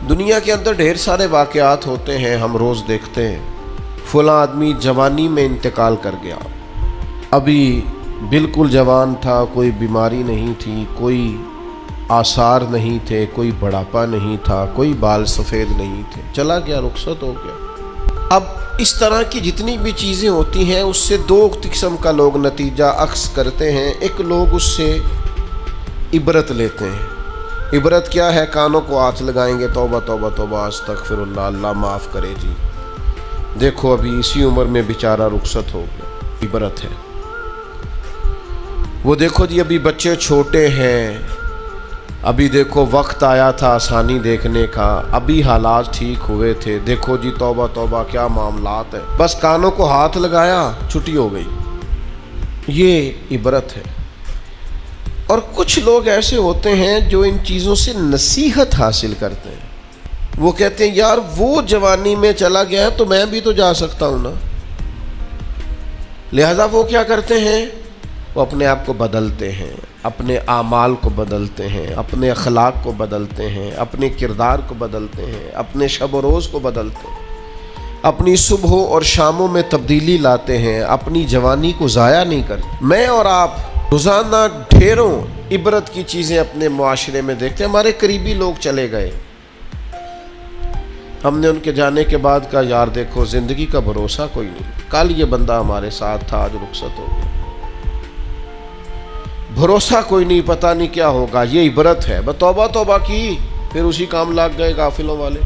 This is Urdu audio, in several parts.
دنیا کے اندر ڈھیر سارے واقعات ہوتے ہیں، ہم روز دیکھتے ہیں فلاں آدمی جوانی میں انتقال کر گیا، ابھی بالکل جوان تھا، کوئی بیماری نہیں تھی، کوئی آثار نہیں تھے، کوئی بڑھاپا نہیں تھا، کوئی بال سفید نہیں تھے، چلا گیا، رخصت ہو گیا۔ اب اس طرح کی جتنی بھی چیزیں ہوتی ہیں اس سے دو قسم کا لوگ نتیجہ اخذ کرتے ہیں۔ ایک لوگ اس سے عبرت لیتے ہیں۔ عبرت کیا ہے؟ کانوں کو ہاتھ لگائیں گے، توبہ توبہ توبہ، استغفر اللہ، اللہ معاف کرے جی، دیکھو ابھی اسی عمر میں بیچارہ رخصت ہو گیا، عبرت ہے۔ وہ دیکھو جی ابھی بچے چھوٹے ہیں، ابھی دیکھو وقت آیا تھا آسانی دیکھنے کا، ابھی حالات ٹھیک ہوئے تھے، دیکھو جی توبہ توبہ کیا معاملات ہیں، بس کانوں کو ہاتھ لگایا، چھٹی ہو گئی، یہ عبرت ہے۔ اور کچھ لوگ ایسے ہوتے ہیں جو ان چیزوں سے نصیحت حاصل کرتے ہیں۔ وہ کہتے ہیں یار وہ جوانی میں چلا گیا ہے تو میں بھی تو جا سکتا ہوں نا، لہذا وہ کیا کرتے ہیں؟ وہ اپنے آپ کو بدلتے ہیں، اپنے اعمال کو بدلتے ہیں، اپنے اخلاق کو بدلتے ہیں، اپنے کردار کو بدلتے ہیں، اپنے شب و روز کو بدلتے ہیں، اپنی صبح اور شاموں میں تبدیلی لاتے ہیں، اپنی جوانی کو ضائع نہیں کرتے۔ میں اور آپ روزانہ ڈھیروں عبرت کی چیزیں اپنے معاشرے میں دیکھتے ہیں۔ ہمارے قریبی لوگ چلے گئے، ہم نے ان کے جانے کے بعد کہا یار دیکھو زندگی کا بھروسہ کوئی نہیں، کل یہ بندہ ہمارے ساتھ تھا، آج رخصت ہو گیا، بھروسہ کوئی نہیں، پتہ نہیں کیا ہوگا۔ یہ عبرت ہے۔ توبہ توبہ کی، پھر اسی کام لگ گئے غافلوں والے۔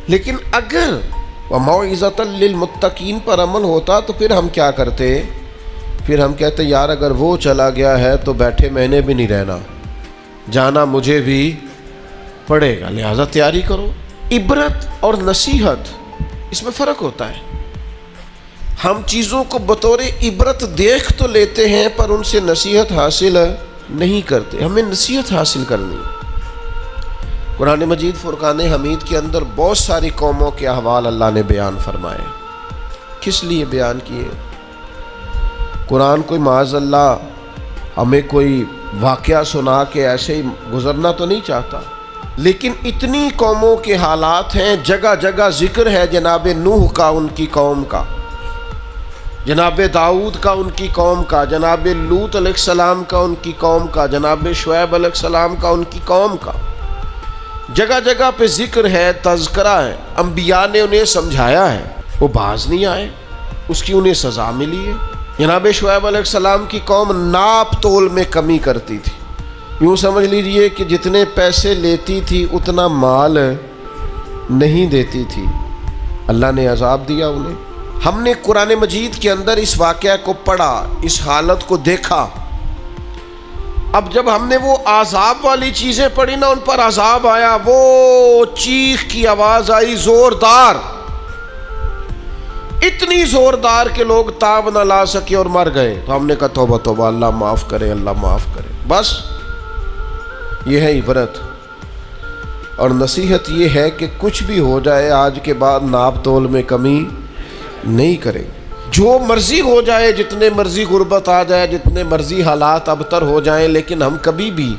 لیکن اگر وَمَوْعِظَةً لِّلْمُتَّقِينَ پر عمل ہوتا تو پھر ہم کیا کرتے؟ پھر ہم کہتے یار اگر وہ چلا گیا ہے تو بیٹھے میں نے بھی نہیں رہنا، جانا مجھے بھی پڑے گا، لہذا تیاری کرو۔ عبرت اور نصیحت، اس میں فرق ہوتا ہے۔ ہم چیزوں کو بطور عبرت دیکھ تو لیتے ہیں پر ان سے نصیحت حاصل نہیں کرتے۔ ہمیں نصیحت حاصل کرنی ہے۔ قرآن مجید فرقان حمید کے اندر بہت ساری قوموں کے احوال اللہ نے بیان فرمائے۔ کس لیے بیان کیے؟ قرآن کوئی معاذ اللہ ہمیں کوئی واقعہ سنا کے ایسے ہی گزرنا تو نہیں چاہتا، لیکن اتنی قوموں کے حالات ہیں، جگہ جگہ ذکر ہے جناب نوح کا، ان کی قوم کا، جناب داؤد کا، ان کی قوم کا، جناب لوط علیہ السلام کا، ان کی قوم کا، جناب شعیب علیہ السلام کا، ان کی قوم کا۔ جگہ جگہ پہ ذکر ہے، تذکرہ ہے، انبیاء نے انہیں سمجھایا ہے، وہ باز نہیں آئے، اس کی انہیں سزا ملی ہے۔ جناب شعیب علیہ السلام کی قوم ناپ تول میں کمی کرتی تھی، یوں سمجھ لیجئے کہ جتنے پیسے لیتی تھی اتنا مال نہیں دیتی تھی، اللہ نے عذاب دیا انہیں۔ ہم نے قرآن مجید کے اندر اس واقعہ کو پڑھا، اس حالت کو دیکھا۔ اب جب ہم نے وہ عذاب والی چیزیں پڑھی نا، ان پر عذاب آیا، وہ چیخ کی آواز آئی زوردار، اتنی زوردار کہ لوگ تاب نہ لا سکے اور مر گئے۔ تو ہم نے کہا توبہ توبہ، اللہ معاف کرے، اللہ معاف کرے۔ بس یہ ہے عبرت اور نصیحت، یہ ہے کہ کچھ بھی ہو جائے آج کے بعد ناپ تول میں کمی نہیں کریں، جو مرضی ہو جائے، جتنے مرضی غربت آ جائے، جتنے مرضی حالات ابتر ہو جائیں، لیکن ہم کبھی بھی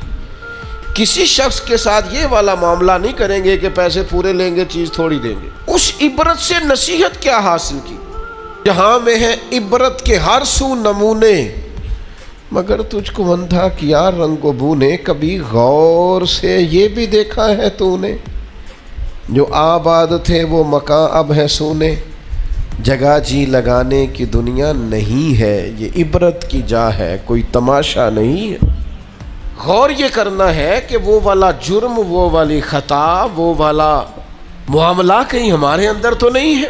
کسی شخص کے ساتھ یہ والا معاملہ نہیں کریں گے کہ پیسے پورے لیں گے چیز تھوڑی دیں گے۔ اس عبرت سے نصیحت کیا حاصل کی؟ جہاں میں ہے عبرت کے ہر سو نمونے، مگر تجھ کو اندھا کیا رنگ و بو نے، کبھی غور سے یہ بھی دیکھا ہے تو نے، جو آباد تھے وہ مکان اب ہے سونے، جگہ جی لگانے کی دنیا نہیں ہے، یہ عبرت کی جا ہے، کوئی تماشا نہیں ہے۔ غور یہ کرنا ہے کہ وہ والا جرم، وہ والی خطا، وہ والا معاملہ کہیں ہمارے اندر تو نہیں ہے۔